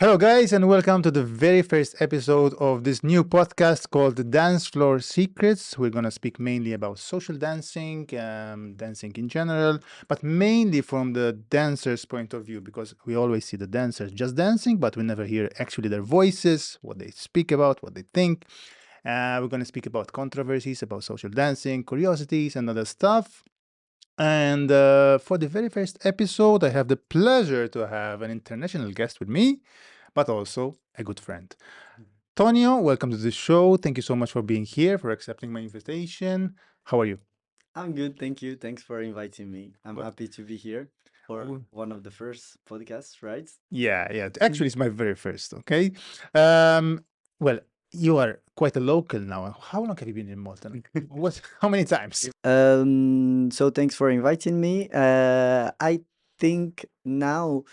Hello, guys, and welcome to the very first episode of this new podcast called the Dancefloor Secrets. We're going to speak mainly about social dancing, dancing in general, but mainly from the dancer's point of view, because we always see the dancers just dancing, but we never hear actually their voices, what they speak about, what they think. We're going to speak about controversies, about social dancing, curiosities, and other stuff. And for the very first episode, I have the pleasure to have an international guest with me, but also a good friend. Tonio, welcome to the show. Thank you so much for being here, for accepting my invitation. How are you? I'm good, thank you. Thanks for inviting me. I'm Well, happy to be here for w- one of the first podcasts, right? yeah. Actually, it's my very first. Okay. Um, well, you are quite a local now. How long have you been in Malta? What? How many times? So thanks for inviting me. I think now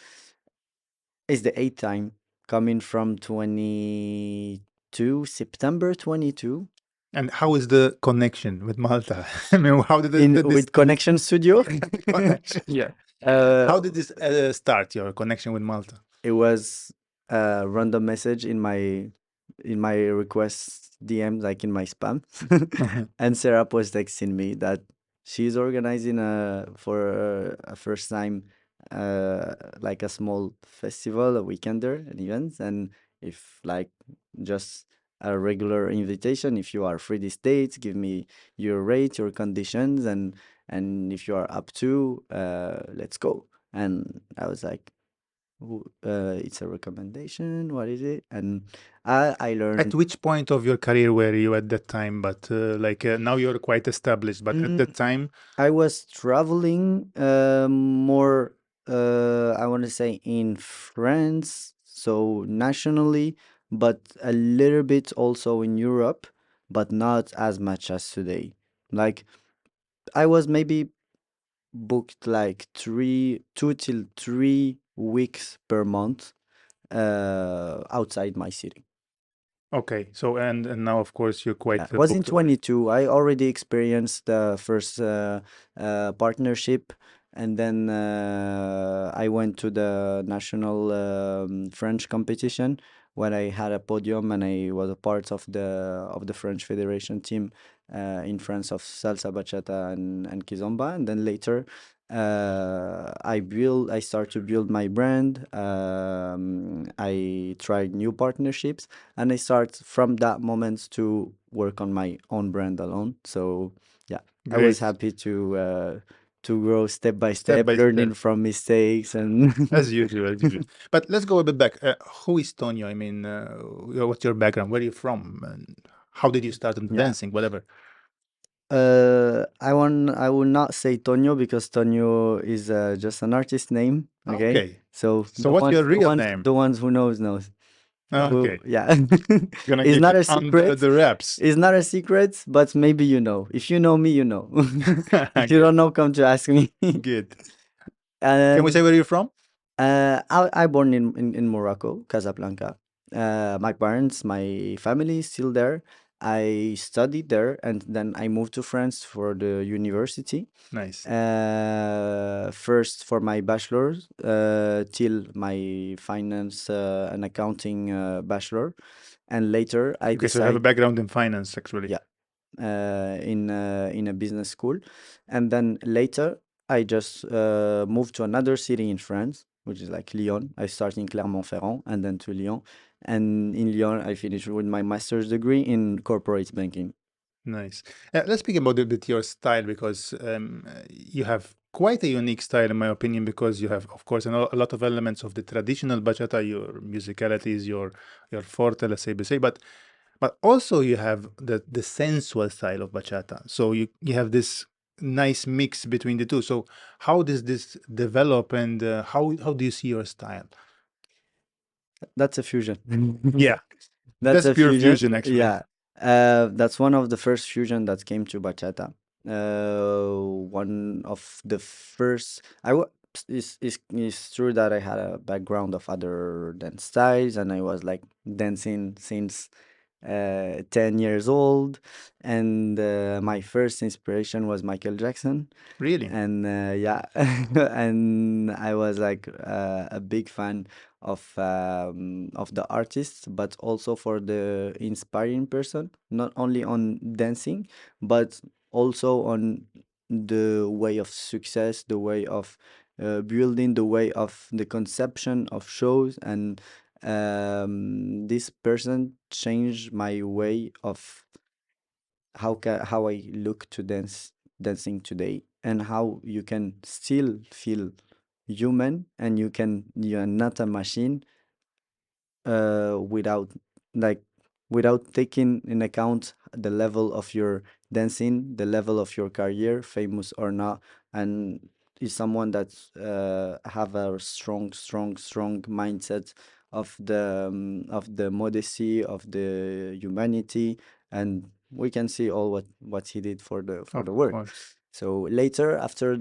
is the eighth time coming from 22 September 22 And how is the connection with Malta? I mean, how did, in did this with Connection Studio. connection? Yeah. uh, How did this start? Your connection with Malta? it was a random message in my request DM, like in my spam. And Sarah was texting me that she's organizing a first time like a small festival, a weekender, an event, and if like just a regular invitation, if you are free these dates, give me your rate, your conditions, and if you are up to, let's go. And I was like, it's a recommendation. What is it? And I At learned. which point of your career were you at that time? But now you're quite established. But at that Mm, time, I was traveling more. I want to say in France, so nationally, but a little bit also in Europe, but not as much as today. Like I was maybe booked like 2 till 3 weeks per month outside my city. okay. So and now of course you're Yeah, quite was in booked. 22. I already experienced the first partnership, and then I went to the national French competition where I had a podium and I was a part of the French Federation team in France of salsa, bachata, and kizomba. And then later, I start to build my brand. I tried new partnerships and I start from that moment to work on my own brand alone. So yeah, I was Great. happy to grow step by Step step, by step, learning from mistakes and as usual, as usual. But let's go a bit back. Who is Tonio? I mean, what's your background? Where are you from? And how did you start in yeah. dancing? Whatever. I will not say Tonio because Tonio is just an artist name. Okay, Okay. so So what's your real name? the ones who knows. So Okay. yeah, Gonna it's keep not it a under secret. the wraps. It's not a secret, but maybe you know. If you know me, you know. If you Good. don't know, come to ask me. Good. Can we say And where you're from? I born in Morocco, Casablanca. My parents, my family is still there. I studied there, and then I moved to France for the university. Nice. First for my bachelor's, till my finance and accounting bachelor, and later I Okay, so you have a decide, background in finance, actually. yeah, in a business school, and then later I just moved to another city in France, which is like Lyon. I started in Clermont-Ferrand and then to Lyon, and in Lyon I finished with my master's degree in corporate banking. Nice. Let's speak about a bit your style because you have quite a unique style, in my opinion, because you have, of course, a lot of elements of the traditional bachata, your musicalities, your forte, let's say, but also you have the sensual style of bachata. So you have this nice mix between the two. So how does this develop, and how do you see your style? That's a fusion. Yeah, That's that's a pure fusion. fusion, actually. Yeah. That's one of the first fusion that came to bachata. One of the first. It's true that I had a background of other dance styles, and I was like dancing since 10 years old, and my first inspiration was Michael Jackson. Really? And yeah, and I was like a big fan of the artist, but also for the inspiring person, not only on dancing, but also on the way of success, the way of building, the way of the conception of shows. And this person changed my way of how I look to dancing today, and how you can still feel human, and you're not a machine, without, like, without taking in account the level of your dancing, the level of your career, famous or not. And is someone that have a strong mindset of the modesty, of the humanity. And we can see all what he did for the Of work. course. So later, after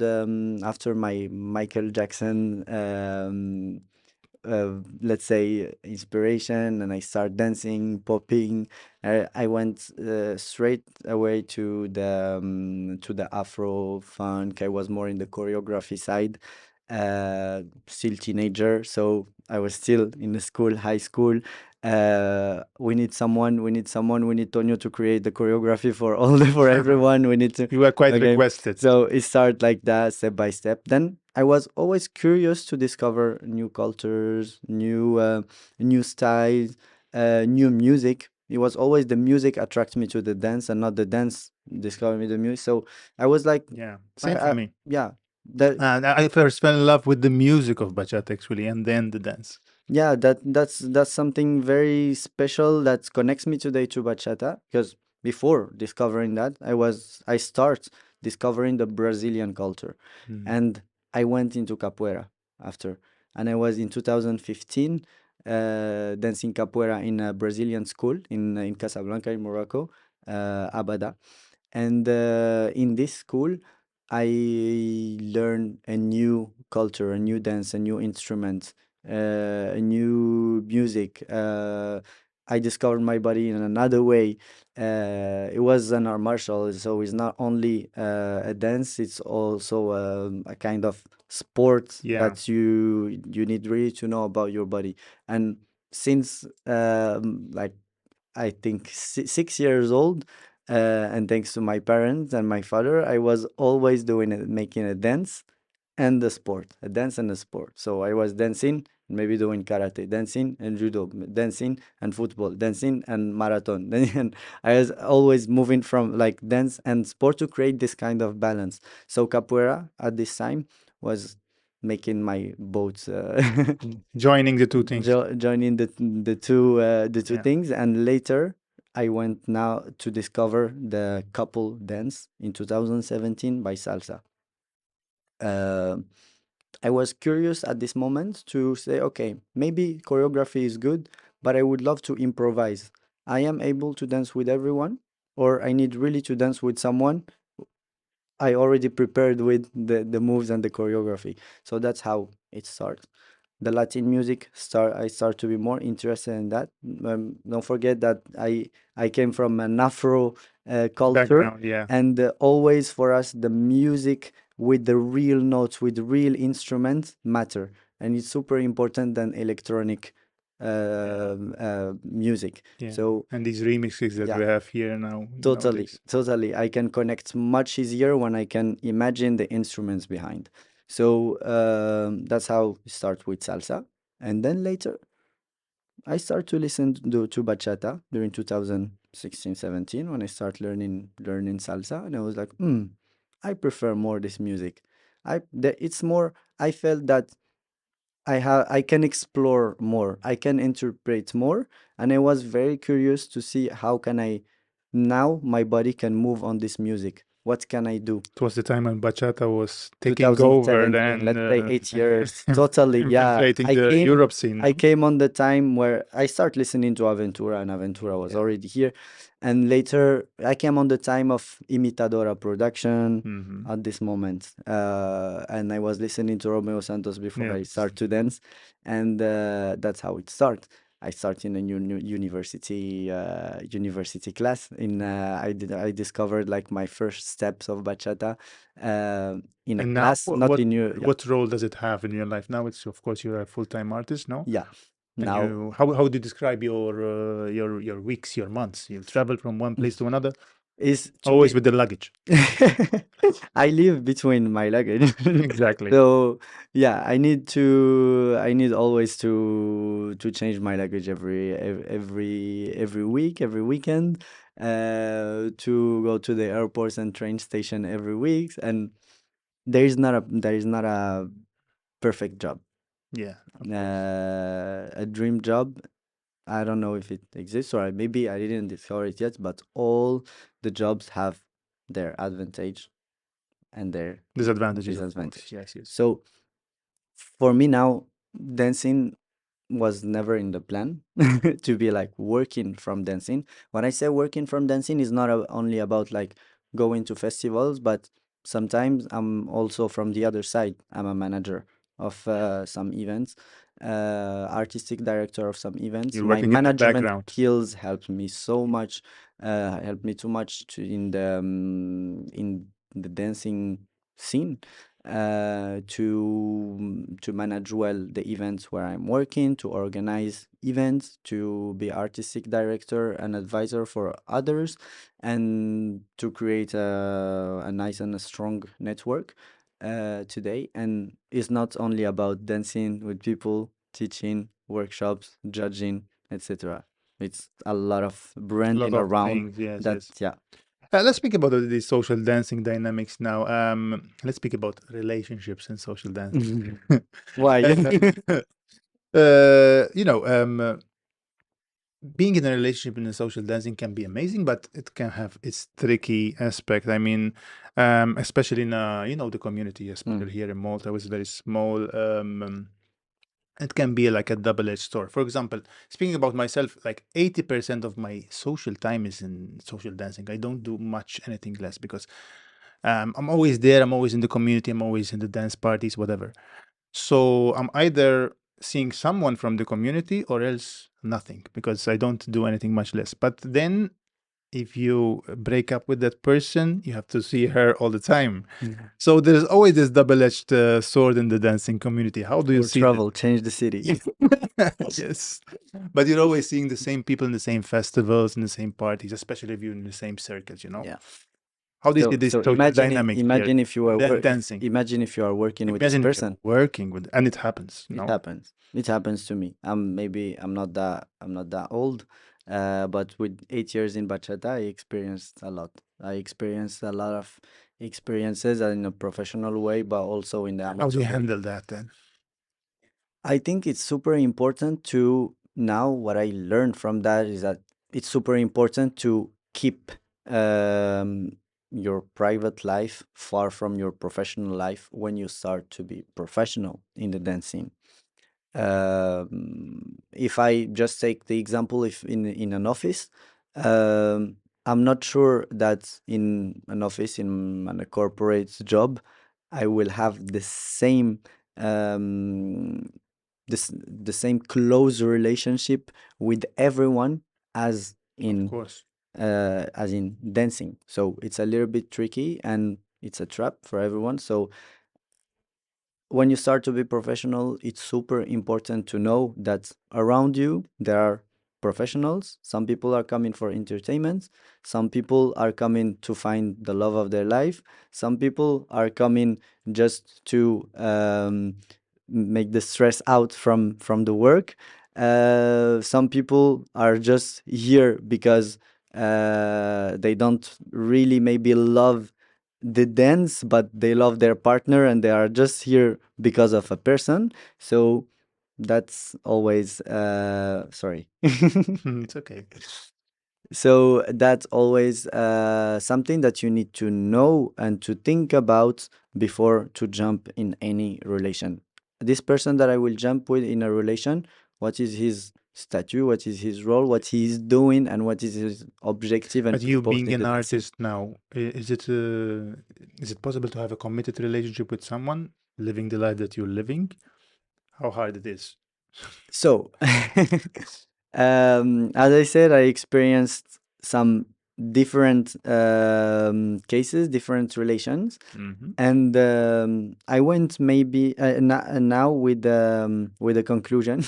after my Michael Jackson, let's say, inspiration, and I start dancing, popping, I went straight away to the Afro funk. I was more in the choreography side, still teenager, so I was still in the school, high school. We need Tonio to create the choreography for all for everyone. We need to. You were quite Okay, requested. so it started like that, step by step. Then I was always curious to discover new cultures, new styles, new music. It was always the music attract me to the dance, and not the dance discover me the music. So I was like, Yeah, same for me. yeah, that And I first fell in love with the music of bachata actually, and then the dance. yeah, that's something very special that connects me today to bachata. Because before discovering that, I start discovering the Brazilian culture, Mm. and I went into capoeira after, and I was in 2015 dancing capoeira in a Brazilian school in Casablanca in Morocco, Abada. And in this school, I learned a new culture, a new dance, a new instrument, a new music. I discovered my body in another way. It was an art martial, so it's not only a dance; it's also a kind of sport Yeah, that you need really to know about your body. And since like, I think 6 years old, and thanks to my parents and my father, I was always doing it, making a dance and a sport, a dance and a sport. So I was dancing, maybe doing karate, dancing and judo, dancing and football, dancing and marathon. And I was always moving from like dance and sport to create this kind of balance. So capoeira at this time was making my both. joining the two things. Joining the two Yeah. things. And later I went now to discover the couple dance in 2017 by salsa. uh, I was curious at this moment to say, okay, maybe choreography is good, but I would love to improvise. I am able to dance with everyone, or I need really to dance with someone I already prepared with the moves and the choreography. So that's how it starts. The Latin music I start to be more interested in that. Don't forget that I came from an Afro culture, Background. Yeah. and always for us the music with the real notes, with real instruments matter, and it's super important than electronic Yeah. music. Yeah. So And these remixes that yeah, we have here totally, nowadays. totally. I can connect much easier when I can imagine the instruments behind. So that's how we start with salsa. And then later, I start to listen to bachata during 2016, 17, when I start learning salsa. And I was like, I prefer more this music. It's more, I felt that I can explore more, I can interpret more, and I was very curious to see how can I now my body can move on this music. What can I do? It was the time when bachata was taking over, 2017, then let's say 8 years. Totally, yeah. infiltrating the Europe scene. I No? came on the time where I start listening to Aventura, and Aventura was Yeah. already here. And later I came on the time of Imitadora production Hmm. at this moment. And I was listening to Romeo Santos before Yeah. I start to dance. And that's how it starts. I start in a new university class. I discovered like my first steps of bachata in a And now, class, not in your, yeah, what role does it have in your life now? It's of course you're a full-time artist, no? yeah. And Now how do you describe your weeks, your months? You travel from one place to another, is to always be with the luggage. I live between my luggage. Exactly. So yeah, I need always to change my luggage every week, every weekend, to go to the airports and train station every week. And there is not a perfect job. Yeah, of course. A dream job, I don't know if it exists, or maybe I didn't discover it yet, but all the jobs have their advantage and their Disadvantages, of course. disadvantage. Yes, yes. So for me now, dancing was never in the plan to be like working from dancing. When I say working from dancing, is not only about like going to festivals, but sometimes I'm also from the other side. I'm a manager of some events, artistic director of some events. You're My working in the management background. skills helped me so much, helped me too much in the dancing scene, to manage well the events where I'm working, to organize events, to be artistic director and advisor for others, and to create a nice and a strong network today. And it's not only about dancing with people, teaching, workshops, judging, etc. It's a lot of A branding lot of around things. Yes, that. yes. Yeah. Let's speak about the social dancing dynamics now. Let's speak about relationships and social dancing. Why? Uh, you know, being in a relationship in a social dancing can be amazing, but it can have its tricky aspect. I mean, especially in the community, Mm, especially here in Malta, was very small. It can be like a double-edged sword. For example, speaking about myself, like 80% of my social time is in social dancing. I don't do much anything less because I'm always there. I'm always in the community. I'm always in the dance parties, whatever. So I'm either seeing someone from the community or else nothing because I don't do anything much less. But then if you break up with that person, you have to see her all the time. mm. So there's always this double-edged sword in the dancing community. How do you Or see that? travel, change the city. Yes. But you're always seeing the same people in the same festivals, in the same parties, especially if you're in the same circles. Yeah. How do you see So this social dynamic here? imagine if you are Dancing. imagine if you are working with this Imagine if you're person. working with, and it happens, It no? happens. It happens to me. Maybe I'm not that old, but with 8 years in bachata, I experienced a lot. I experienced a lot of experiences in a professional way, but also in the How do amateur you way. handle that then? I think it's super important to now what I learned from that is that it's super important to keep um, your private life far from your professional life when you start to be professional in the dancing. If I just take the example, if in an office, I'm not sure that in an office in a corporate job, I will have the same um, the same close relationship with everyone as Of in course. dancing. So it's a little bit tricky and it's a trap for everyone. So when you start to be professional, it's super important to know that around you there are professionals. Some people are coming for entertainment, some people are coming to find the love of their life, some people are coming just to make the stress out from the work. Some people are just here because they don't really maybe love the dance, but they love their partner and they are just here because of a person. So that's always sorry. It's okay. So that's always something that you need to know and to think about before to jump in any relation. This person that I will jump with in a relation, what is his statue, what is his role, what he is doing, and what is his objective But and you purpose being in an the dancing. artist now, is it possible to have a committed relationship with someone living the life that you're living? How hard it is? So As I said, I experienced some different cases, different relations, Hmm. and I went maybe now with a conclusion,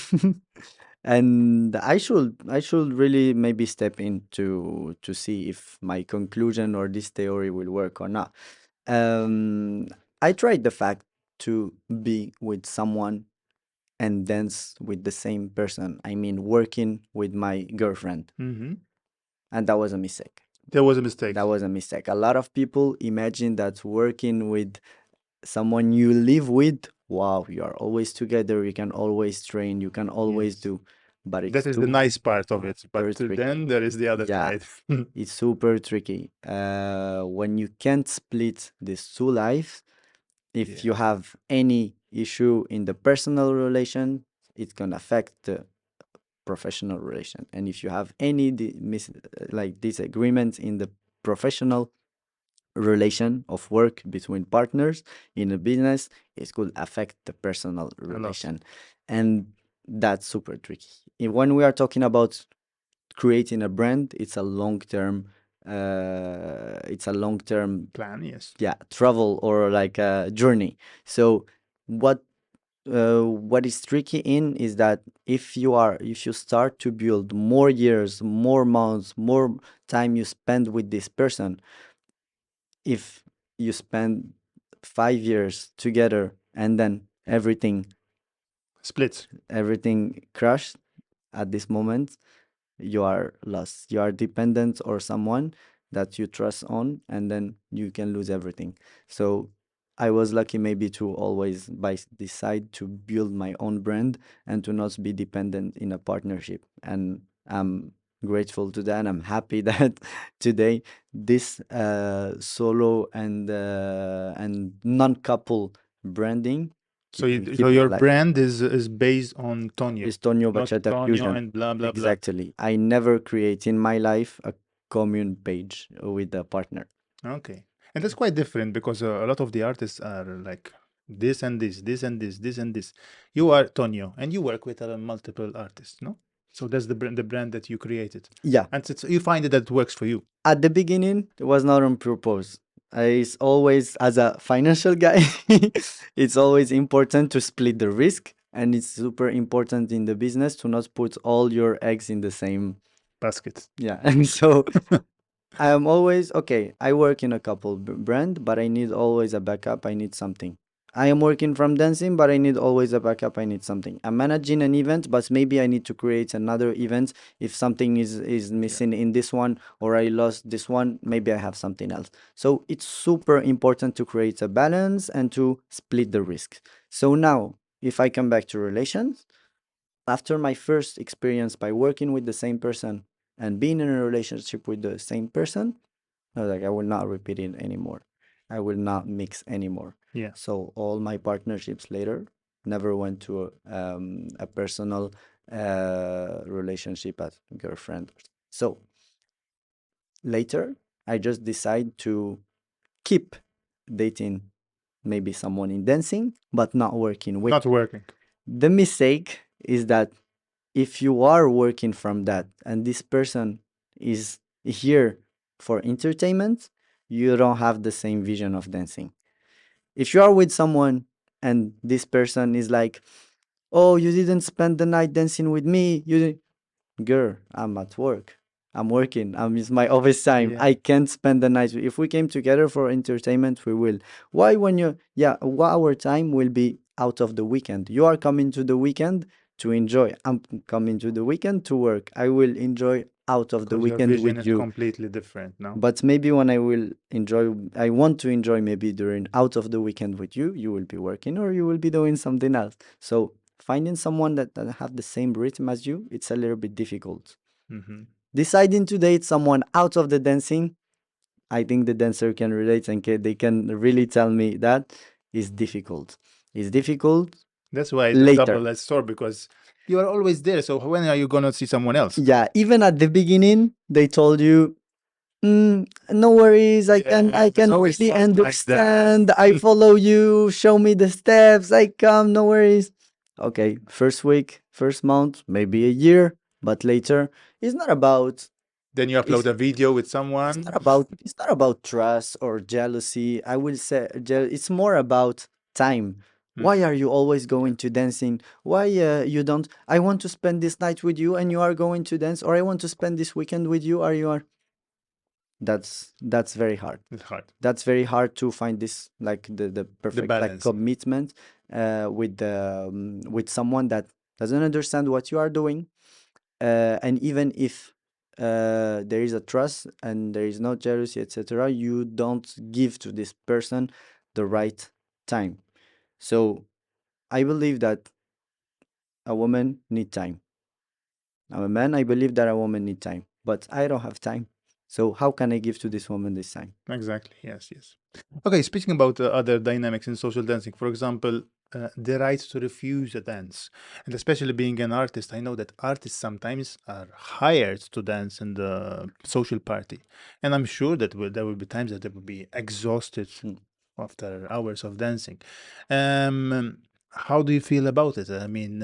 and I should really maybe step in to see if my conclusion or this theory will work or not. Um, I tried the fact to be with someone and dance with the same person. I mean, working with my girlfriend, Hmm. and that was a mistake. There was a mistake. That was a mistake. A lot of people imagine that working with someone you live with, wow, you are always together, you can always train, you can always Yes. do, but That it's is the nice part of it. But super tricky. then there is the other Yeah, side. it's super tricky. When you can't split these two lives, if you Yeah. have any issue in the personal relation, it can affect the professional relation. And if you have any like disagreements in the professional relation of work between partners in a business, it could affect the personal A lot. relation. And that's super tricky. When we are talking about creating a brand, it's a long term, Plan, yes. yeah, travel or like a journey. So what what is tricky in is that if you start to build more years, more months, more time you spend with this person, if you spend 5 years together and then Split. everything crashed at this moment, you are lost. You are dependent or someone that you trust on, and then you can lose everything. So I was lucky maybe to always decide to build my own brand and to not be dependent in a partnership. And I'm grateful to that. I'm happy that today this solo and non-couple branding So, so keep me your alive. brand is based on Tonio, Is Tonio not Bachata Tonio Fusion. and blah blah blah. Exactly. I never create in my life a commune page with a partner. Okay, and that's quite different because a lot of the artists are like this and this, this and this and this. You are Tonio, and you work with multiple artists, no? So that's the brand that you created, Yeah. and you find that that works for you. At the beginning, it was not on purpose. It's always, as a financial guy, it's always important to split the risk. And it's super important in the business to not put all your eggs in the same. Basket. Yeah. And so I am always okay. I work in a couple brand, but I need always a backup. I need something. I am working from dancing, but I need always a backup. I need something. I'm managing an event, but maybe I need to create another event if something is Yeah. missing in this one or I lost this one. Maybe I have something else. So it's super important to create a balance and to split the risks. So now, if I come back to relations, after my first experience by working with the same person and being in a relationship with the same person, I was like, I will not repeat it anymore. I will not mix anymore. Yeah. So all my partnerships later never went to a personal relationship as girlfriend. So later, I just decide to keep dating maybe someone in dancing, but not working with. Not working. The mistake is that if you are working from that and this person is here for entertainment, you don't have the same vision of dancing. If you are with someone and this person is like, oh, you didn't spend the night dancing with me, girl, I'm at work. I'm working. It's my office time. Yeah. I can't spend the night. If we came together for entertainment, we will. Why when you yeah, our time will be out of the weekend. You are coming to the weekend to enjoy. I'm coming to the weekend to work. I will enjoy out of the Because your weekend vision with is you. completely different now. But maybe when I want to enjoy maybe during out of the weekend with you, you will be working or you will be doing something else. So finding someone that have the same rhythm as you, it's a little bit difficult. Hmm. Deciding to date someone out of the dancing, I think the dancer can relate and they can really tell me that is difficult. It's difficult That's why it's a later. double-edged sword because you are always there. So when are you gonna see someone else? Yeah, even at the beginning, they told you, no worries, Yeah, I there's can always really thoughts like that. understand. I follow you, show me the steps, I come, no worries. Okay, first week, first month, maybe a year. But later, it's not about Then you upload it's a video with it's someone. not about it's not about trust or jealousy. I will say it's more about time. Mm, Why are you always going to dancing? Why you don't? I want to spend this night with you, and you are going to dance, or I want to spend this weekend with you, or you are. That's very hard. it's hard. That's very hard to find this like the The perfect like balance. commitment with someone that doesn't understand what you are doing, and even if there is a trust and there is no jealousy, etc., you don't give to this person the right time. So I believe that a woman need time. I'm a man. I believe that a woman need time, but I don't have time. So how can I give to this woman this time? Exactly. Yes, yes. Okay, speaking about other dynamics in social dancing, for example, the right to refuse a dance. And especially being an artist, I know that artists sometimes are hired to dance in the social party. And I'm sure that there will be times that they will be exhausted Hmm. after hours of dancing. Um, how do you feel about it? I mean,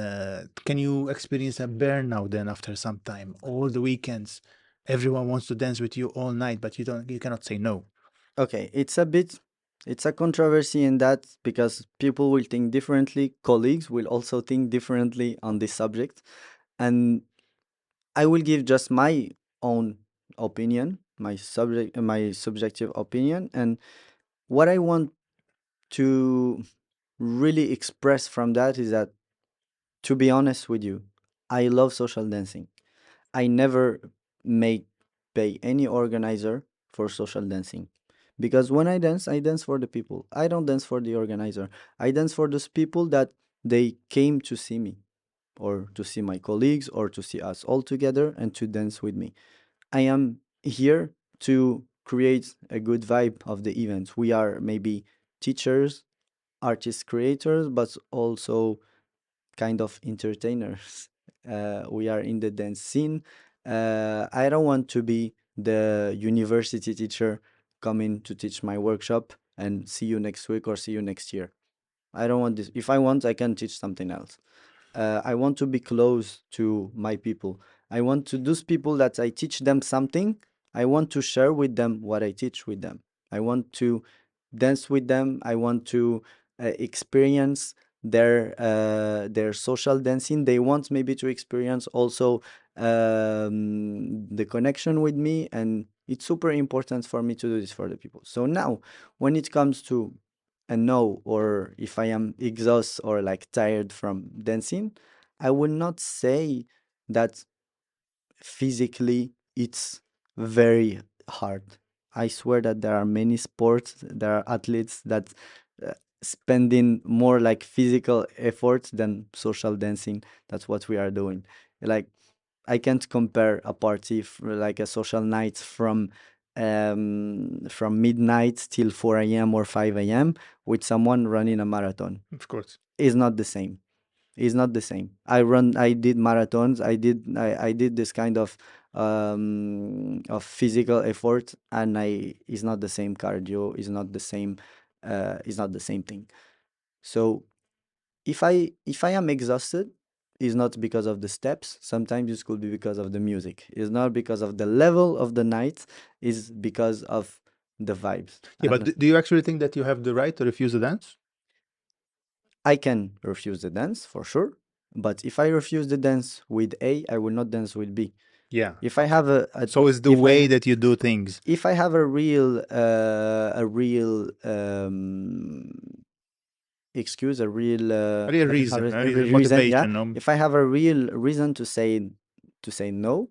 can you experience a burnout then after some time? All the weekends, everyone wants to dance with you all night, but you cannot say no. Okay, it's a controversy in that because people will think differently, colleagues will also think differently on this subject, and I will give just my own opinion, my subjective opinion, and what I want to really express from that is that, to be honest with you, I love social dancing. I never make pay any organizer for social dancing. Because when I dance for the people. I don't dance for the organizer. I dance for those people that they came to see me or to see my colleagues or to see us all together and to dance with me. I am here to create a good vibe of the event. We are maybe teachers, artist creators, but also kind of entertainers. We are in the dance scene. I don't want to be the university teacher coming to teach my workshop and see you next week or see you next year. I don't want this. If I want, I can teach something else. I want to be close to my people. I want to those people that I teach them something. I want to share with them what I teach with them. I want to dance with them. I want to experience their social dancing. They want maybe to experience also the connection with me, and it's super important for me to do this for the people. So now, when it comes to a no, or if I am exhausted or like tired from dancing, I will not say that physically it's very hard. I swear that there are many sports, there are athletes that spending more like physical effort than social dancing. That's what we are doing. Like I can't compare a party like a social night from midnight till 4 a.m. or 5 a.m. with someone running a marathon. Of course. It's not the same. It's not the same. I did marathons. I did this kind of physical effort, and I it's not the same cardio. It's not the same thing. So if I am exhausted, it's not because of the steps. Sometimes it could be because of the music. It's not because of the level of the night. It's because of the vibes. Yeah, but And do you actually think that you have the right to refuse a dance? I can refuse the dance for sure. But if I refuse the dance with A, I will not dance with B. Yeah. If I have So it's the if way I that you do things. if I have a real excuse, a real A real I don't have reason, a a reason, reason, yeah. motivation. If I have a real reason to say no,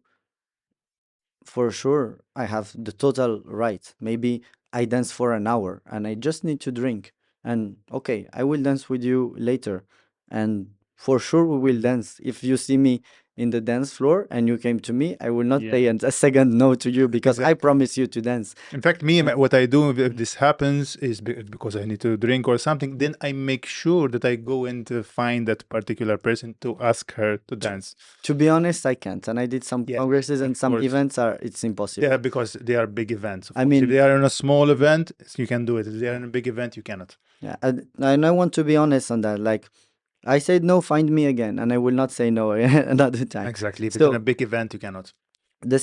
for sure I have the total right. Maybe I dance for an hour and I just need to drink. And okay, I will dance with you later. And for sure we will dance. If you see me in the dance floor and you came to me, I will not Yeah. say a second no to you because I Exactly. promise you to dance. In fact, me, Uh, what I do if this happens is because I need to drink or something, then I make sure that I go and find that particular person to ask her to to, dance. to be honest, I can't. And I did some Yeah, congresses and of some course. events are it's Yeah, impossible. because they are big events, of I course. If they mean, are in a small event, you can do it. If they are in a big event, you cannot. yeah, and I want to be honest on that. Like I said no, find me again, and I will not say no another time. Exactly. If it's in a So big event, you cannot. the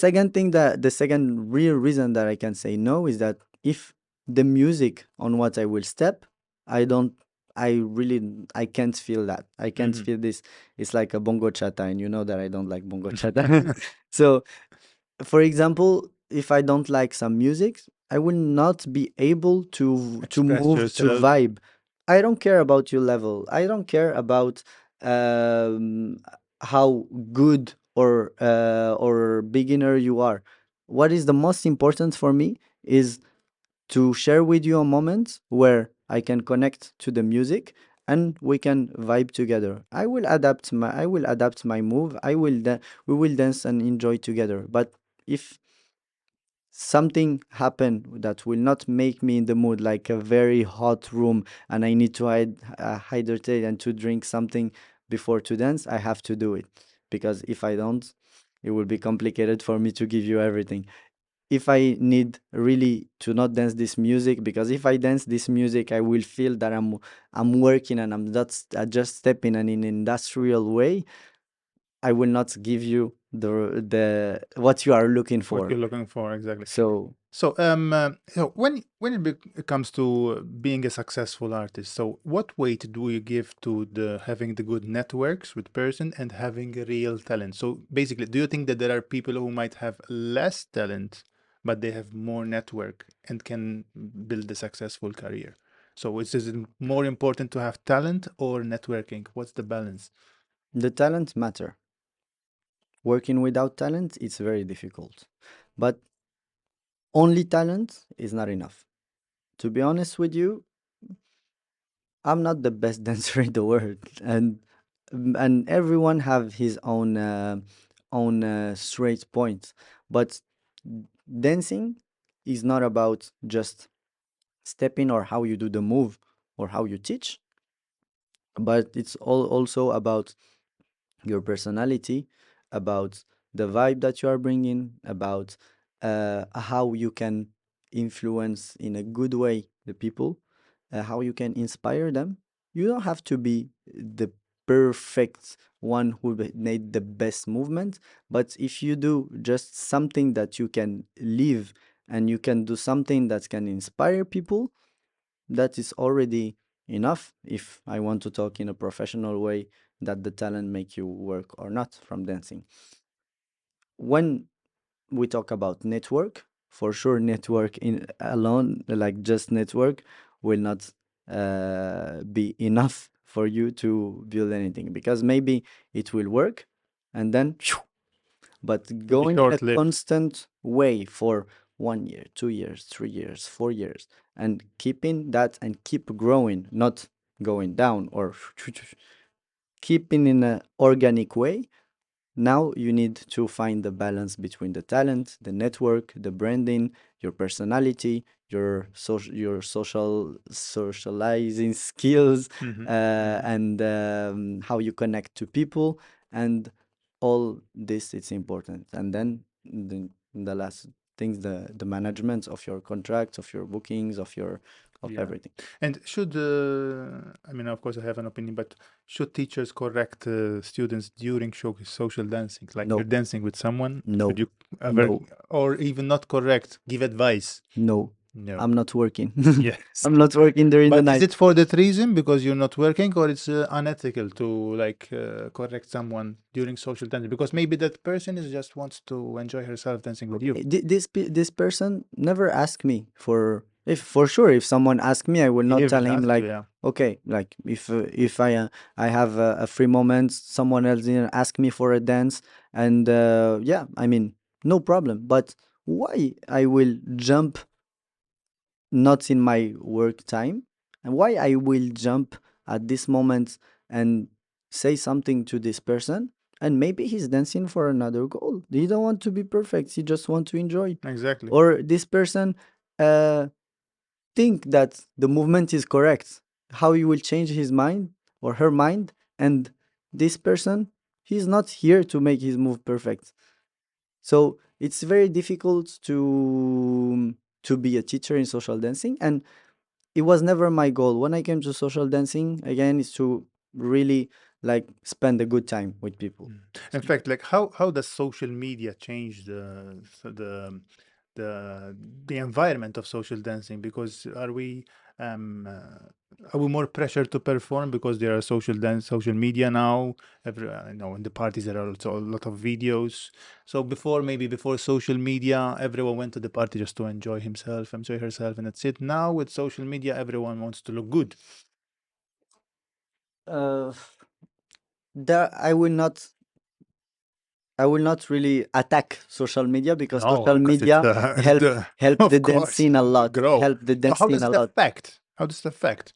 second real reason that I can say no is that if the music on what I will step, I don't, I really, I can't feel that. I can't Hmm. feel this. It's like a bongo chata, and you know that I don't like bongo chata. So for example, if I don't like some music, I will not be able to Express move to yourself. vibe. I don't care about your level. I don't care about um, how good or beginner you are. What is the most important for me is to share with you a moment where I can connect to the music and we can vibe together. I will adapt my move. We will dance and enjoy together. But if something happen that will not make me in the mood, like a very hot room and I need to hydrate and to drink something before to dance, I have to do it, because if I don't, it will be complicated for me to give you everything. If I need really to not dance this music, because if I dance this music, I will feel that I'm working and I'm not just stepping in an industrial way. I will not give you the what you are looking What for. you're looking for, exactly. So So when it comes to being a successful artist, so what weight do you give to the having the good networks with person and having a real talent? So basically, do you think that there are people who might have less talent, but they have more network and can build a successful career? So is it more important to have talent or networking? What's the balance? the talent matter. Working without talent, it's very difficult. But only talent is not enough. To be honest with you, I'm not the best dancer in the world, and everyone have his own straight points. But dancing is not about just stepping or how you do the move or how you teach, but it's also about your personality, about the vibe that you are bringing, about how you can influence in a good way the people, how you can inspire them. You don't have to be the perfect one who made the best movement, but if you do just something that you can live and you can do something that can inspire people, that is already enough. If I want to talk in a professional way, that the talent make you work or not from dancing. When we talk about network, for sure network in alone, like just network, will not be enough for you to build anything, because maybe it will work and then but To be going in a short-lived. constant way for 1 year, 2 years, 3 years, 4 years, and keeping that and keep growing, not going down or keeping in an organic way. Now you need to find the balance between the talent, the network, the branding, your personality, your socializing skills, Hmm. Hmm. and how you connect to people, and all this it's important. And then the last things, the management of your contracts, of your bookings, of Yeah. everything. And should, I mean, of course, I have an opinion, but should teachers correct students during social dancing? Like you're No, dancing with someone, should no, you ever, no, or even not correct, give advice? no. No. I'm not working. Yes. I'm not working during the But is night. it for that reason because you're not working, or it's unethical to like correct someone during social dancing? Because maybe that person is just wants to enjoy herself dancing with you. This person never asked me for, if for sure if someone asked me, I will He not never tell him asked you, like, yeah. okay, like if I have a free moment, someone else didn't ask me for a dance, and yeah, I mean, no problem. But why I will jump not in my work time, and why I will jump at this moment and say something to this person, and maybe he's dancing for another goal. He don't want to be perfect, he just want to enjoy. Exactly. Or this person uh think that the movement is correct, how he will change his mind or her mind, and this person, he's not here to make his move perfect. So it's very difficult to be a teacher in social dancing, and it was never my goal when I came to social dancing. Again, is to really like spend a good time with people. Mm. In fact, like how does social media change the the environment of social dancing? Because are we more pressure to perform because there are social media now? You know, in the parties there are also a lot of videos. So before, maybe before social media, everyone went to the party just to enjoy himself, enjoy herself, and that's it. Now with social media, everyone wants to look good. Uh, there, I will not really attack social media because No, social because it's media the it's help the help the of dance course scene a lot. grow. Help the So dance how scene does a it lot affect? How does it affect?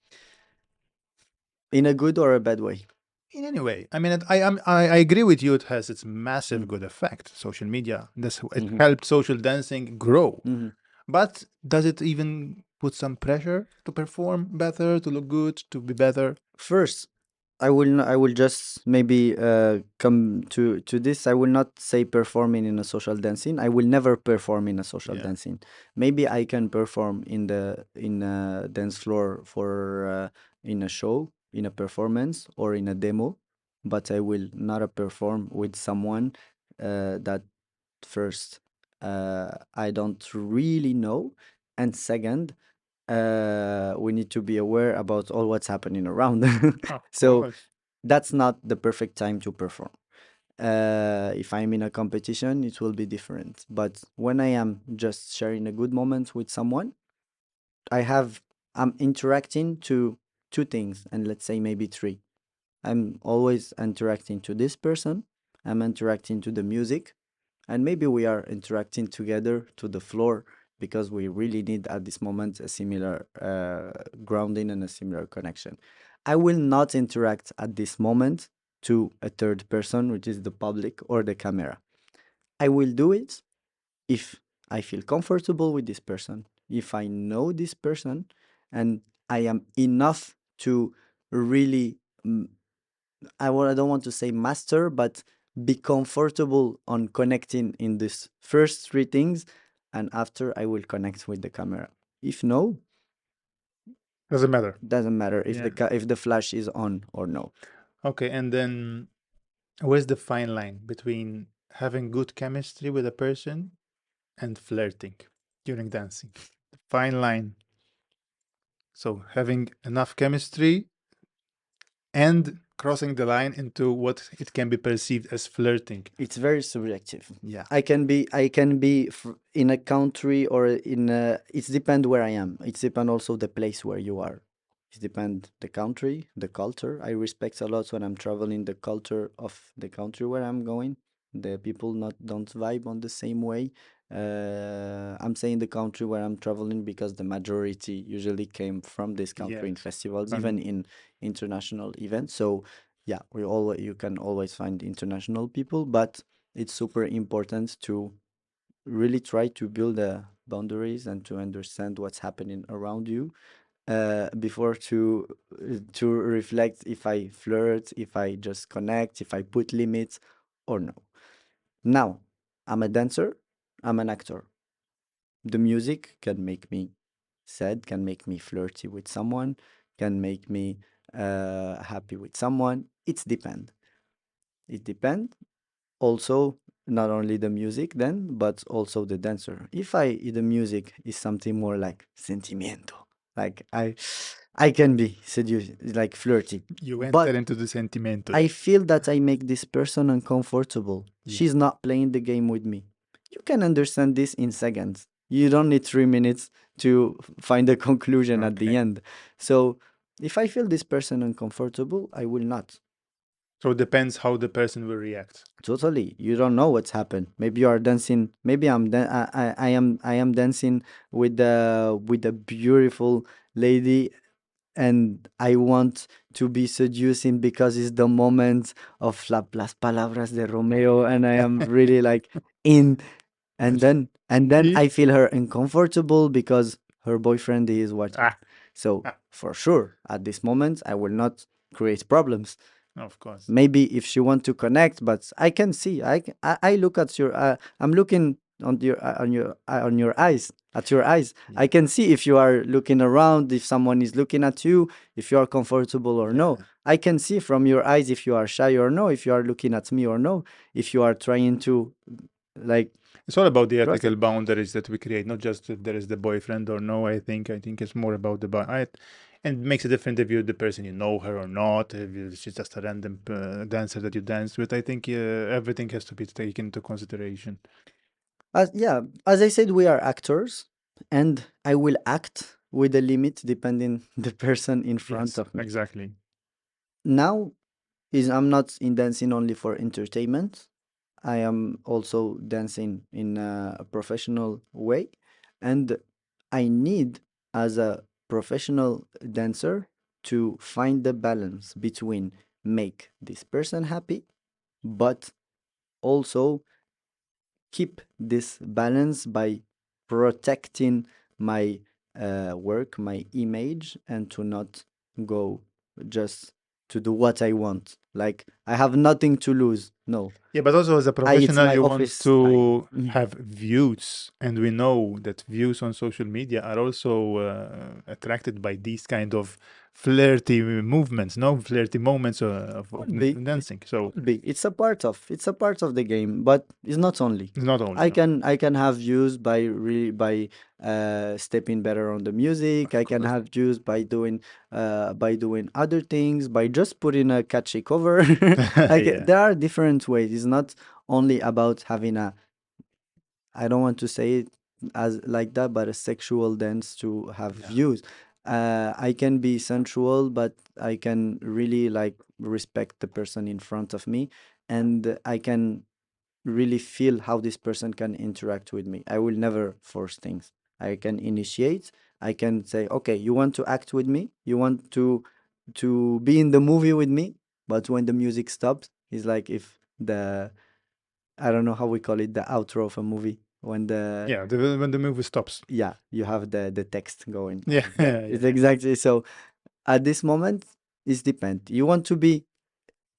in a good or a bad way. In any way, I mean, I agree with you. It has its massive Mm, good effect. Social media, this it mhm, helped social dancing grow. mhm. But does it even put some pressure to perform better, to look good, to be better? First, I will just maybe come to this. I will not say performing in a social dancing. I will never perform in a social Yeah. dancing. Maybe I can perform in a dance floor for in a show, in a performance, or in a demo, but I will not perform with someone that first I don't really know, and second we need to be aware about all what's happening around. Of So course. that's not the perfect time to perform. If I'm in a competition, it will be different. But when I am just sharing a good moment with someone, I have I'm interacting to two things, and let's say maybe three. I'm always interacting to this person. I'm interacting to the music, and maybe we are interacting together to the floor because we really need at this moment a similar grounding and a similar connection. I will not interact at this moment to a third person, which is the public or the camera. I will do it if I feel comfortable with this person, if I know this person, and I am enough to really I don't want to say master, but be comfortable on connecting in this first three things, and after I will connect with the camera. If no, Doesn't matter. doesn't matter if Yeah. if the flash is on or no. Okay. And then where's the fine line between having good chemistry with a person and flirting during dancing? The fine line. So having enough chemistry and crossing the line into what it can be perceived as flirting. It's very subjective. Yeah. I can be in a country or in a, it's depend where I am. It's depend also the place where you are. It depend the country, the culture. I respect a lot when I'm traveling the culture of the country where I'm going. The people not don't vibe on the same way. I'm saying the country where I'm traveling because the majority usually came from this country in Yes. festivals, even And in international events. So yeah, we always you can always find international people, but it's super important to really try to build boundaries and to understand what's happening around you before to reflect if I flirt, if I just connect, if I put limits or no. Now, I'm a dancer, I'm an actor. The music can make me sad, can make me flirty with someone, can make me happy with someone. It's depend. It depends also not only the music then, but also the dancer. If the music is something more like sentimiento, like I can be seduced, like flirty, you enter but into the sentimento I then. feel that I make this person uncomfortable. Yeah. She's not playing the game with me. You can understand this in seconds. You don't need 3 minutes to find a conclusion at the Okay. end. So if I feel this person uncomfortable, I will not. So it depends how the person will react. Totally. You don't know what's happened. Maybe you are dancing. Maybe I am dancing with a beautiful lady, and I want to be seducing because it's the moment of las palabras de Romeo, and I am really like in, and then See? I feel her uncomfortable because her boyfriend is watching. Ah, So ah, for sure, at this moment, I will not create problems. of course. Maybe if she want to connect, but I can see I look at your I'm looking on your eyes, at your eyes. Yeah. I can see if you are looking around, if someone is looking at you, if you are comfortable or Yeah. no. I can see from your eyes if you are shy or no, if you are looking at me or no, if you are trying to like It's all about the trust ethical it. boundaries that we create, not just if there is the boyfriend or no. I think it's more about and it makes a difference if you're the person, you know her or not. If she's just a random dancer that you dance with, I think everything has to be taken into consideration. As yeah, as I said, we are actors, and I will act with a limit depending the person in front Yes, of me. exactly. Now is I'm not in dancing only for entertainment. I am also dancing in a professional way, and I need, as a professional dancer, to find the balance between make this person happy, but also keep this balance by protecting my work, my image, and to not go just to do what I want. Like I have nothing to lose. No, Yeah, but also as a it's professional, my you want office time. to have views, and we know that views on social media are also attracted by these kind of flirty movements, no flirty moments of Could be, dancing. So could be. It's a part of the game, but it's not only. it's not only I no, can I can have views by stepping better on the music. of I can course. have views by doing other things, by just putting a catchy cover. Yeah, There are different ways. It's not only about having a, I don't want to say it as like that, but a sexual dance to have yeah, views. I can be sensual, but I can really like respect the person in front of me, and I can really feel how this person can interact with me. I will never force things. I can initiate. I can say, okay, you want to act with me? You want to be in the movie with me? But when the music stops, it's like if the, I don't know how we call it, the outro of a movie. When the, yeah. When the movie stops, yeah, you have the text going. yeah, Yeah, yeah, it's yeah. exactly so. At this moment, it's depend. You want to be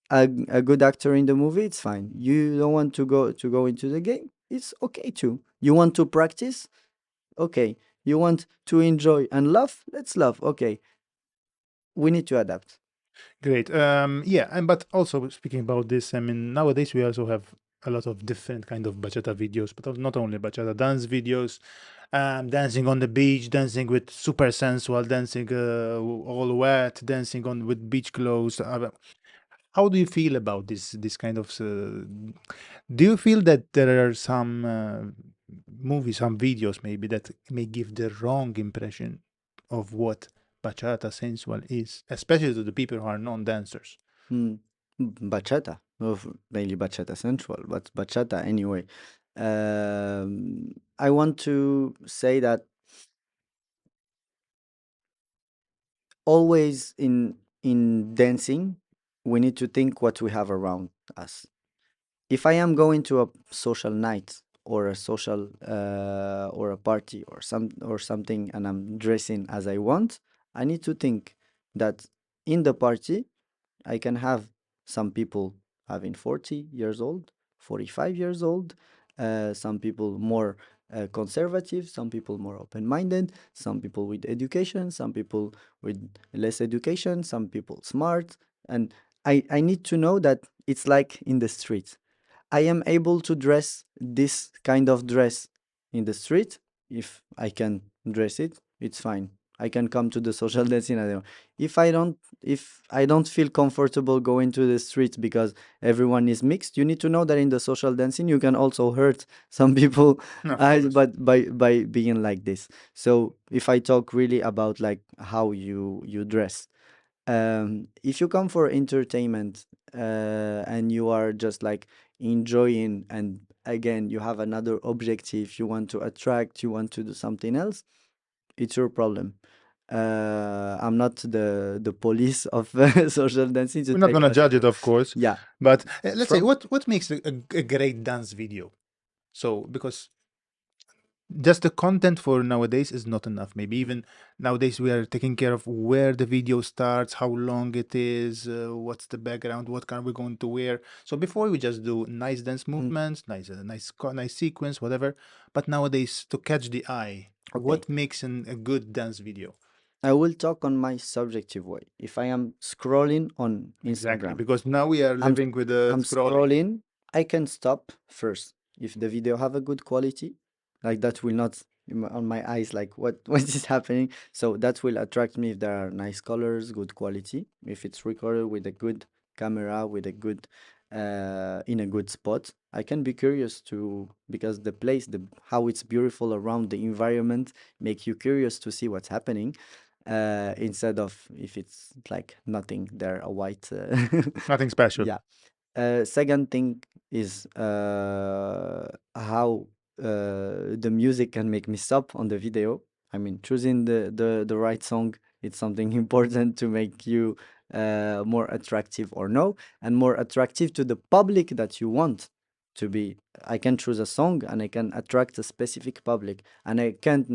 a good actor in the movie, it's fine. You don't want to go into the game, it's okay too. You want to practice, okay. You want to enjoy and love, let's love, okay. We need to adapt. Great. Yeah, and but also speaking about this, I mean, nowadays we also have a lot of different kind of bachata videos, but not only bachata dance videos, dancing on the beach, dancing with super sensual, dancing all wet, dancing on with beach clothes. How do you feel about this kind of? Do you feel that there are some movies, some videos maybe that may give the wrong impression of what bachata sensual is, especially to the people who are non-dancers? Hmm. Bachata, mainly bachata central, but bachata anyway. I want to say that always in dancing we need to think what we have around us. If I am going to a social night or a social or a party or something, and I'm dressing as I want, I need to think that in the party I can have some people having 40 years old, 45 years old, some people more conservative, some people more open minded, some people with education, some people with less education, some people smart. And I need to know that it's like in the street. I am able to dress this kind of dress in the street. If I can dress it, it's fine. I can come to the social dancing. I don't. If I don't feel comfortable going to the street because everyone is mixed, you need to know that in the social dancing you can also hurt some people, Of course. but by being like this. So if I talk really about like how you dress, if you come for entertainment and you are just like enjoying, and again you have another objective, you want to attract, you want to do something else, it's your problem. I'm not the police of social dancing to We're not tell you gonna what to judge do. it, of course, Yeah, but let's say from what makes a great dance video? So because just the content for nowadays is not enough. Maybe even nowadays we are taking care of where the video starts, how long it is, what's the background, what are we going to wear. So before we just do nice dance mm, movements, nice sequence, whatever. But nowadays to catch the eye, okay. what makes a good dance video? I will talk on my subjective way. If I am scrolling on Exactly, Instagram, because now we are I'm living with the I'm scrolling. scrolling, I can stop first. If the video have a good quality, like that will not on my eyes like what what is happening. So that will attract me if there are nice colors, good quality. If it's recorded with a good camera, with a good in a good spot, I can be curious to because the place, the how it's beautiful around the environment make you curious to see what's happening. Instead of if it's like nothing there, a white Nothing special. yeah. Second thing is how the music can make me stop on the video. I mean, choosing the right song, it's something important to make you more attractive or no, and more attractive to the public that you want to be. I can choose a song and I can attract a specific public, and I can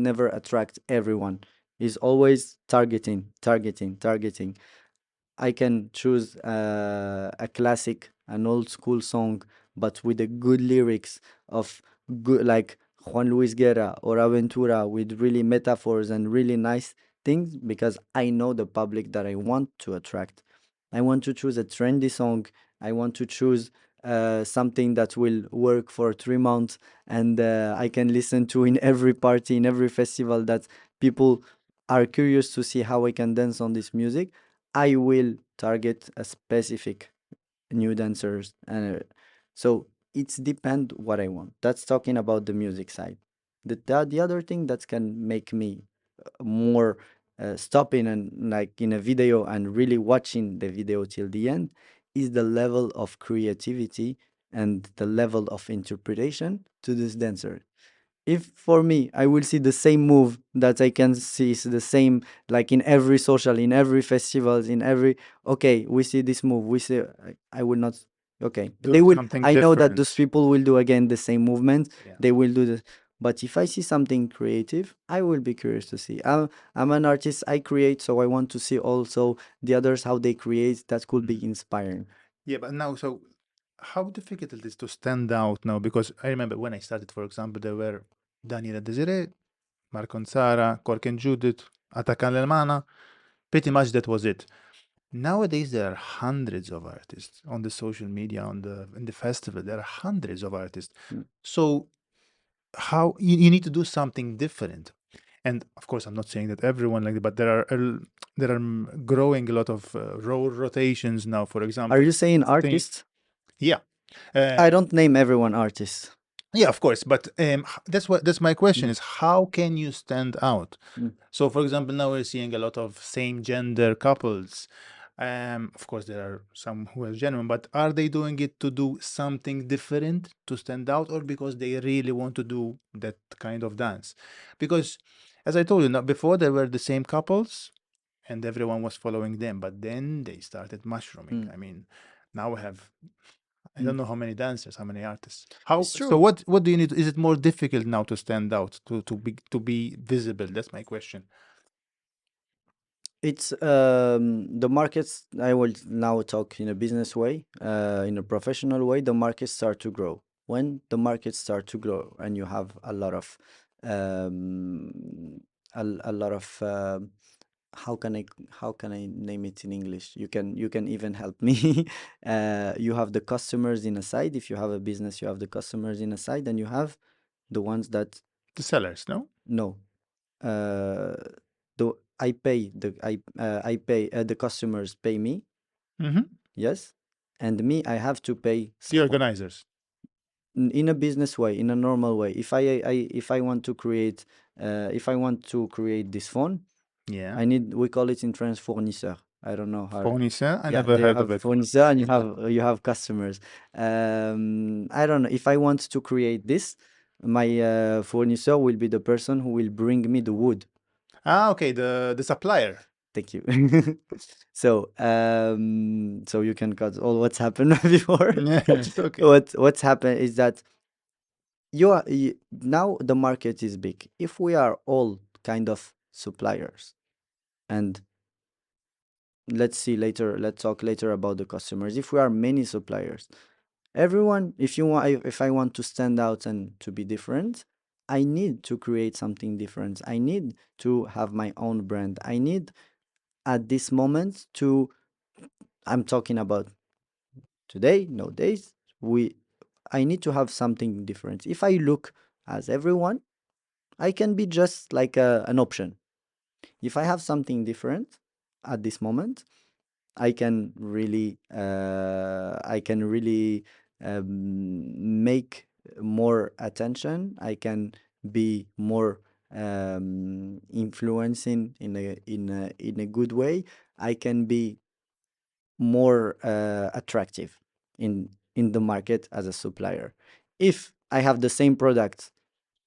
never attract everyone. It's always targeting, targeting, targeting. I can choose a classic, an old school song, but with the good lyrics of good, like Juan Luis Guerra or Aventura, with really metaphors and really nice things, because I know the public that I want to attract. I want to choose a trendy song. I want to choose something that will work for 3 months and I can listen to in every party, in every festival, that people are curious to see how I can dance on this music. I will target a specific new dancers, and so it's depend what I want. That's talking about the music side. The other thing that can make me more stopping and like in a video and really watching the video till the end is the level of creativity and the level of interpretation to this dancer. If for me I will see the same move that I can see is the same like in every social, in every festivals, in every, okay, we see this move, we see, I will not, okay, Do they will, something I know that those different. people will do again the same movement, Yeah. they will do this. But if I see something creative, I will be curious to see. I'm an artist, I create, so I want to see also the others how they create. That could be Mhm. inspiring. Yeah, but now, so how difficult it is to stand out now? Because I remember when I started, for example, there were Daniela Desiree, Marcon Sara, Cork and Judith, Atakan Lelmana. Pretty much that was it. Nowadays, there are hundreds of artists on the social media, on the in the festival. There are hundreds of artists. Mm, So how you need to do something different. And of course, I'm not saying that everyone like that, but there are growing a lot of role rotations now. For are example, you saying thing, artist? yeah, uh, I don't name everyone artist. yeah, of course. But that's my question Mm, is how can you stand out? mm, So, for example, now we're seeing a lot of same gender couples. Of course, there are some who are genuine, but are they doing it to do something different to stand out, or because they really want to do that kind of dance? Because, as I told you, now before there were the same couples, and everyone was following them, but then they started mushrooming. mm, I mean, now we have I mm. don't know how many dancers, how many artists. How It's so? true. What do you need? Is it more difficult now to stand out, to be visible? That's my question. It's the markets. I will now talk in a business way, in a professional way. The markets start to grow. When the markets start to grow, and you have a lot of, um, a lot of, how can I name it in English? You can even help me. You have the customers in a side. If you have a business, you have the customers in a side, and you have the ones that The sellers, no? no. uh I pay, the customers pay me, Mm-hmm. yes, and me I have to pay The someone. organizers. In a business way, in a normal way. If I want to create, if I want to create this phone, Yeah. I need, we call it in France fournisseur. I don't know how. Fournisseur. I Yeah, never they heard have of it. fournisseur and you have customers. I don't know if I want to create this, my fournisseur will be the person who will bring me the wood. Ah, okay. The supplier. Thank you. So you can cut all what's happened before. Yeah, it's okay. What's happened is that now the market is big. If we are all kind of suppliers, and let's see later, let's talk later about the customers. If we are many suppliers, everyone, if you want, if I want to stand out and to be different, I need to create something different. I need to have my own brand. I need at this moment to, I'm talking about today, nowadays, we I need to have something different. If I look as everyone, I can be just like an option. If I have something different at this moment, I can really make more attention. I can be more influencing in a good way. I can be more attractive in the market as a supplier. If I have the same product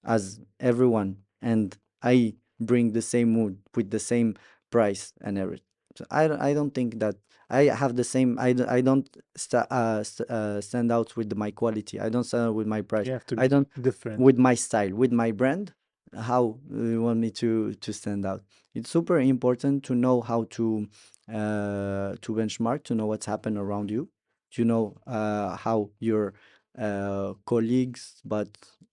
as everyone and I bring the same mood with the same price and everything. So I don't think that I have the same. I don't stand out with my quality. I don't stand out with my price. You have to I be don't different. with my style, with my brand. How you want me to stand out? It's super important to know how to benchmark, to know what's happened around you, to know how your colleagues, but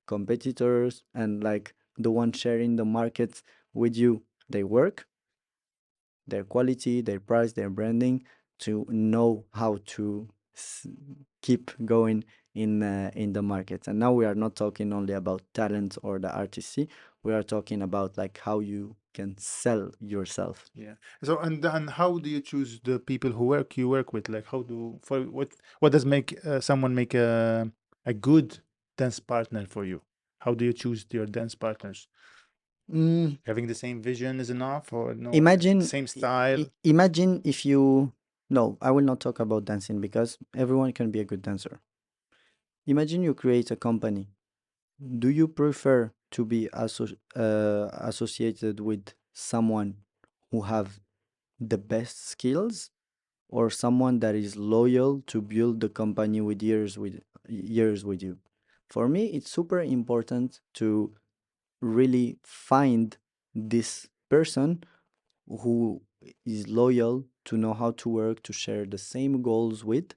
competitors and like the one sharing the market with you, they work, their quality, their price, their branding, to know how to s- keep going in the market. And now we are not talking only about talent or the artistry. We are talking about like how you can sell yourself. Yeah. So and how do you choose the people who you work with? Like how do for what does make someone make a good dance partner for you? How do you choose your dance partners? Mm, Having the same vision is enough, or no, imagine, same style? imagine if you, no, I will not talk about dancing because everyone can be a good dancer. Imagine you create a company. Do you prefer to be associated with someone who have the best skills, or someone that is loyal to build the company with years with you? For me, it's super important to really find this person who is loyal, to know how to work, to share the same goals with,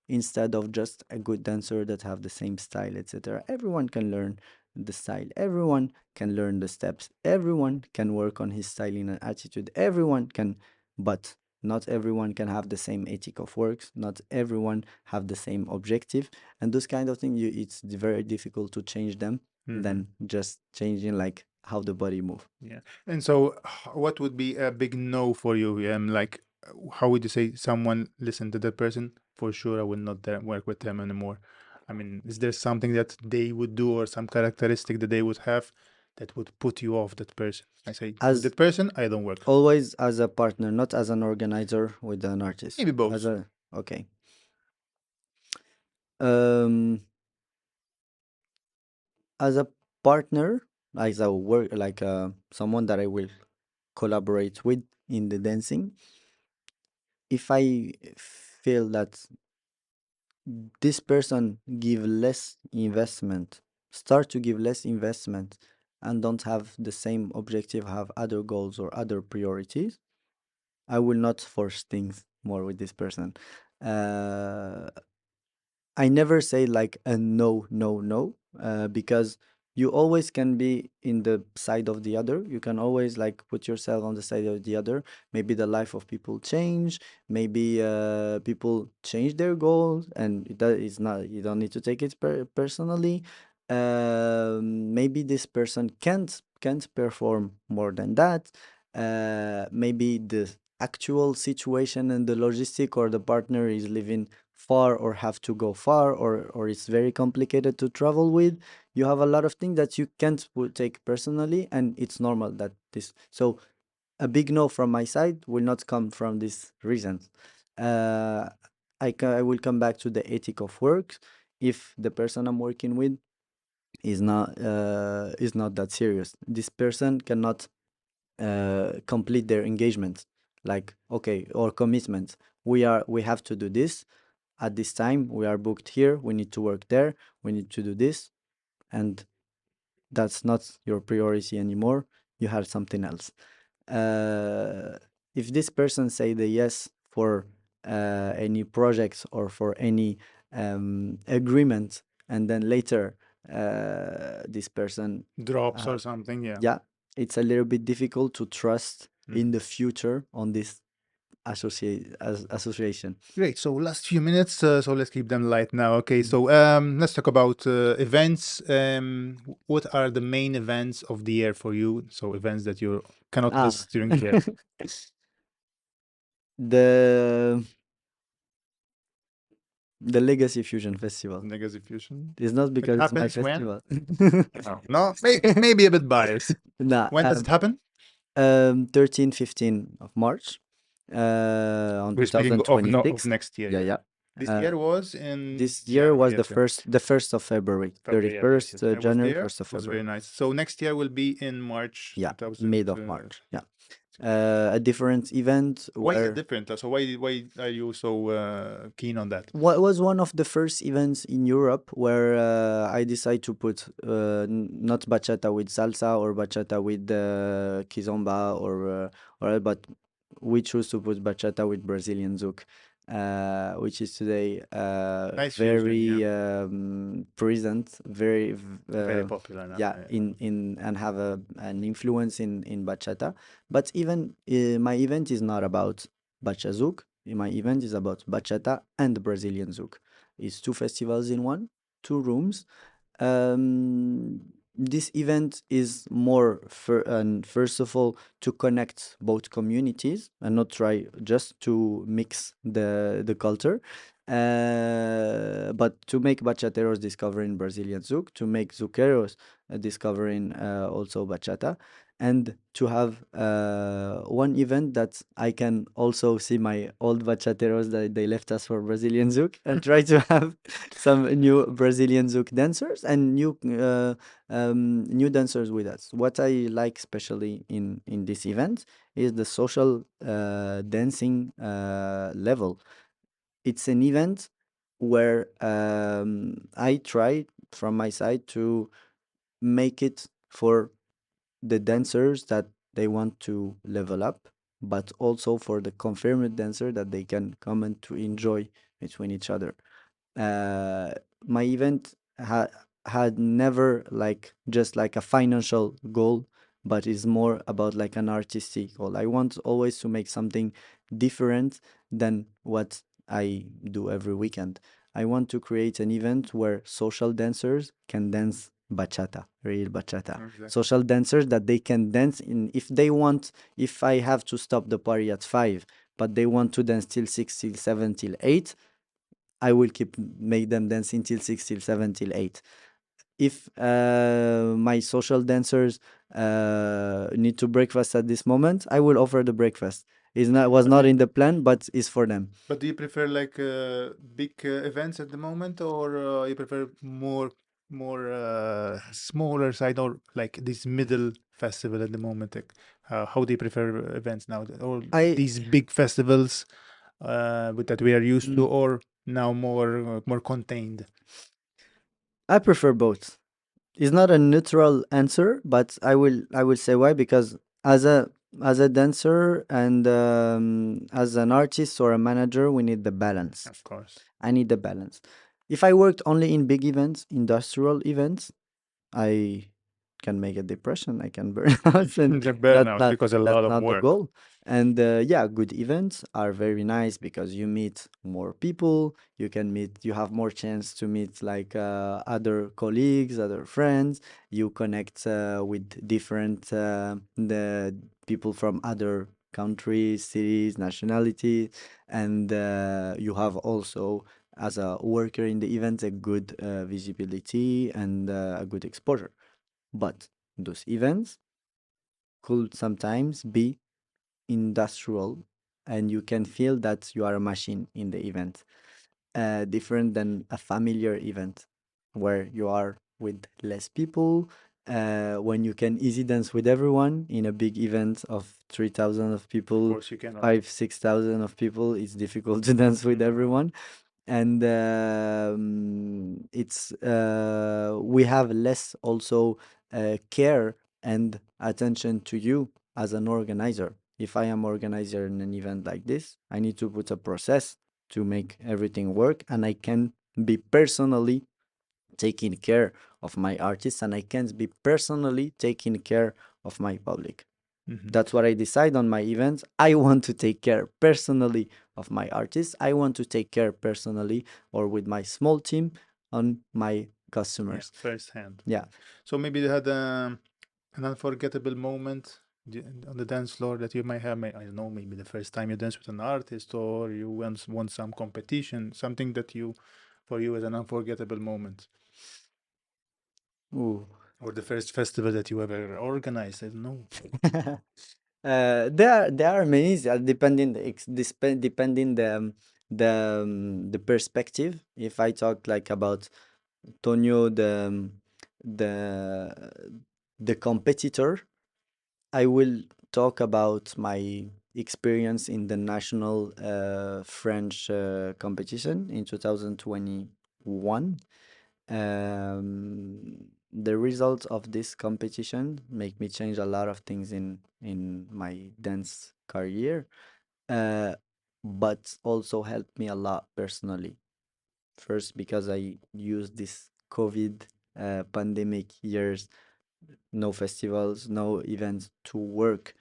instead of just a good dancer that have the same style, etc. Everyone can learn the style, everyone can learn the steps, everyone can work on his styling and attitude, everyone can, but not everyone can have the same ethic of works, not everyone have the same objective, and those kind of things, it's very difficult to change them Hmm. than just changing like how the body move. Yeah. And so, what would be a big no for you? Like, how would you say someone listen to that person? For sure, I will not work with them anymore. I mean, is there something that they would do or some characteristic that they would have that would put you off that person? I say, with As that person, I don't work. always, as a partner, not as an organizer with an artist, Maybe as both. a, okay. um as a partner, as a work, like someone that I will collaborate with in the dancing, if I feel that this person give less investment, start to give less investment, and don't have the same objective, have other goals or other priorities, I will not force things more with this person. uh I never say like a no, no, no, because you always can be in the side of the other. You can always like put yourself on the side of the other. Maybe the life of people change. Maybe people change their goals, and that is not. You don't need to take it personally. Maybe this person can't perform more than that. Maybe the actual situation and the logistic or the partner is living far or have to go far, or it's very complicated to travel with. You have a lot of things that you can't take personally, and it's normal that this, so a big no from my side will not come from these reasons. uh I will come back to the ethic of work. If the person I'm working with is not that serious, this person cannot complete their engagement, like, okay, or commitment. We have to do this at this time, we are booked here, we need to work there, we need to do this, and that's not your priority anymore, you have something else. uh, if this person say the yes for any projects or for any agreement, and then later this person, Drops uh, or something. Yeah. yeah, it's a little bit difficult to trust in Mhm. the future on this association. Great. So last few minutes. So let's keep them light now. Okay. Mhm. So let's talk about events. What are the main events of the year for you? So events that you cannot Ah, miss during the year. the the Legacy Fusion Festival. Negative fusion. It's not It because it's my happens when? festival. Oh, no, maybe a bit biased. Nah, When does it happen? 13, 15 of March, on We're speaking of no of 2026. next year. Yeah, Yeah. yeah. This Uh, year was in this year January. was Yes. Yeah. the 1st of February, February. Yes. Yes. 31st Yes. I was January, there. 1st of It was February. very nice. So next year will be in March Yeah, 2000. mid of March. Yeah. A different event Why is it where different? So why are you so keen on that? what was one of the first events in Europe where I decided to put not bachata with salsa or bachata with kizomba but we choose to put bachata with Brazilian zouk, which is today Nice fusion. Yeah. very present, very Very popular now. yeah, in and have an influence in bachata. But even my event is not about bacha zouk. My event is about bachata and Brazilian zouk. It's two festivals in one, two rooms. um, this event is more and first of all to connect both communities and not try just to mix the culture, but to make bachateros discovering Brazilian zouk, to make zuqueros discovering also bachata, and to have one event that I can also see my old bachateros that they left us for Brazilian zouk and try to have some new Brazilian zouk dancers and new dancers with us. What I like especially in this event is the social dancing level. It's an event where I try from my side to make it for the dancers that they want to level up, but also for the confirmed dancer that they can come and to enjoy between each other. uh, my event had never like just like a financial goal, but is more about like an artistic goal. I want always to make something different than what I do every weekend. I want to create an event where social dancers can dance bachata, real bachata. Exactly. Social dancers that they can dance in if they want. If I have to stop the party at 5, but they want to dance till 6, till 7, till 8, I will keep make them dance until 6, till 7, till 8. If my social dancers need to breakfast at this moment, I will offer the breakfast. Is not was But do not you, in the plan, but is for them. but do you prefer like big events at the moment, or you prefer more smaller side, or like this middle festival at the moment? Like, how do you prefer events now? Or I these big festivals that we are used to, mm, or now more contained? I prefer both. It's not a neutral answer, but I will say why, because as a dancer and as an artist or a manager, we need the balance. Of course. I need the balance. If I worked only in big events, industrial events, I can make a depression. I can burn out, and The that's burnout not because a that's lot of not the work. goal. And yeah, good events are very nice because you meet more people. You can meet. You have more chance to meet like other colleagues, other friends. You connect with different the people from other countries, cities, nationalities, and you have also as a worker in the event a good visibility and a good exposure. But those events could sometimes be industrial, and you can feel that you are a machine in the event, different than a familiar event where you are with less people. When you can easy dance with everyone in a big event of 3,000 of Of people, course, you cannot. 5, 6,000 of people, it's difficult to dance with No. everyone. And it's we have less also care and attention to you as an organizer. If I am organizer in an event like this, I need to put a process to make everything work, and I can be personally taking care of my artists, and I can't be personally taking care of my public. Hmm. That's what I decide on my events. I want to take care personally of my artists. I want to take care personally or with my small team on my Yeah, customers. firsthand. Yeah. So maybe you had an unforgettable moment on the dance floor that you might have. I don't know, maybe the first time you danced with an artist, or you once won some competition, something that you, for you, is an unforgettable moment, Ooh. or the first festival that you ever organized. I don't know. There are many depending depending the perspective. If I talk like about Tonio the the competitor, I will talk about my experience in the national French competition in 2021. The results of this competition make me change a lot of things in my dance career, uh, but also helped me a lot personally. First, because I used this COVID pandemic years, no festivals, no events, to work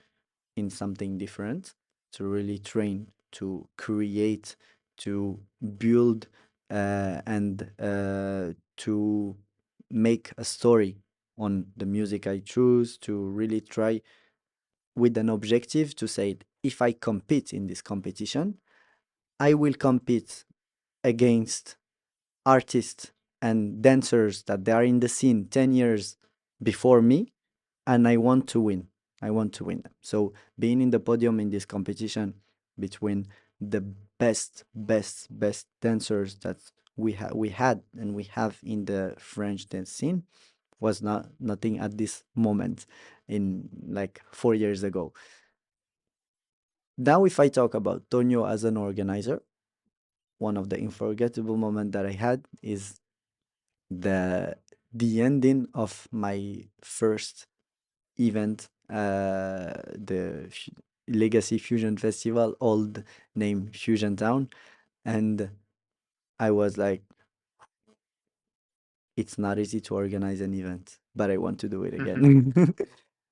in something different, to really train, to create, to build, and to make a story on the music I choose, to really try with an objective to say, if I compete in this competition, I will compete against artists and dancers that they are in the scene 10 years before me, and I want to win. I want to win them. So being in the podium in this competition between the best dancers that we had and we have in the French dance scene was not nothing at this moment in like 4 years ago. Now, if I talk about Tonio as an organizer, one of the unforgettable moments that I had is the the ending of my first event, the Legacy Fusion Festival, old name Fusion Town, and I was like, it's not easy to organize an event, but I want to do it again.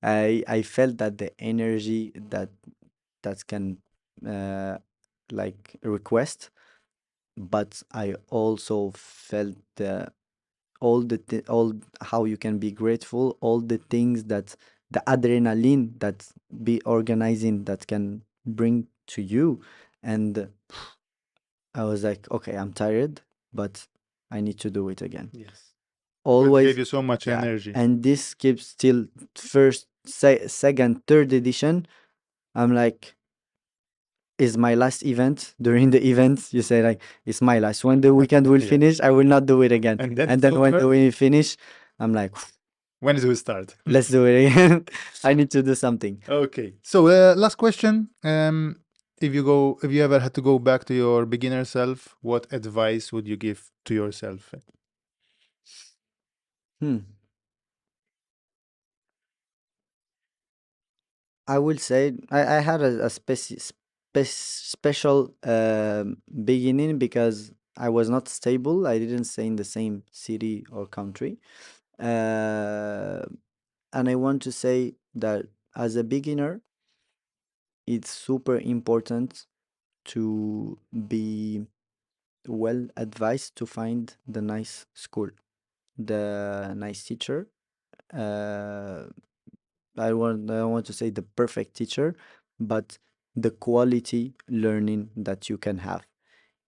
I felt that the energy that can uh, like request, but I also felt the all how you can be grateful, all the things that the adrenaline that be organizing that can bring to you. And I was like, okay, I'm tired, but I need to do it again. Yes. Because it gave Always. you so much Yeah. energy. And this keeps till first, second, third edition. I'm like, is my last event. During the event you say like, it's my last. When the weekend will Yeah. finish, I will not do it again. And then And it's then when the over. weekend finish, I'm like, When does it start? let's do it again. I need to do something. Okay. So, last question. If you ever had to go back to your beginner self, what advice would you give to yourself? Hmm. I will say I had a special beginning because I was not stable. I didn't stay in the same city or country. Uh, and I want to say that as a beginner, it's super important to be well advised to find the nice school, the nice teacher. Uh, I don't want to say the perfect teacher, but the quality learning that you can have.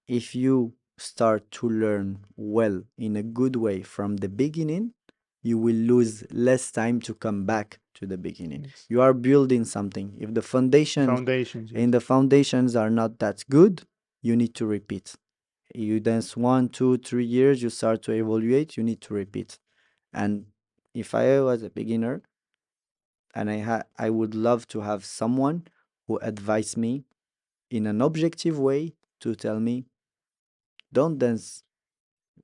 If you start to learn well in a good way from the beginning, you will lose less time to come back to the beginning. Yes. You are building something. If the foundations Foundations, yes. and the foundations are not that good, you need to repeat. You dance 1, 2, 3 years, you start to evaluate, you need to repeat. And if I was a beginner, and I would love to have someone who advise me in an objective way to tell me, don't dance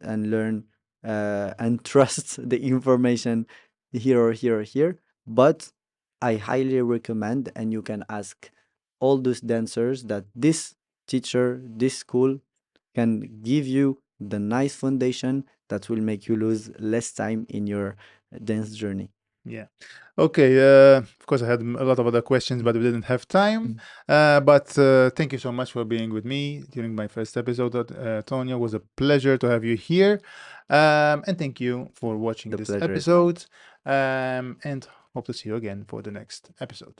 and learn and trust the information here or here or here. But I highly recommend, and you can ask all those dancers, that this teacher, this school can give you the nice foundation that will make you lose less time in your dance journey. Yeah. Okay. Of course, I had a lot of other questions, but we didn't have time. But thank you so much for being with me during my first episode. Tonio, it was a pleasure to have you here. And thank you for watching The this pleasure is mine. episode. And hope to see you again for the next episode.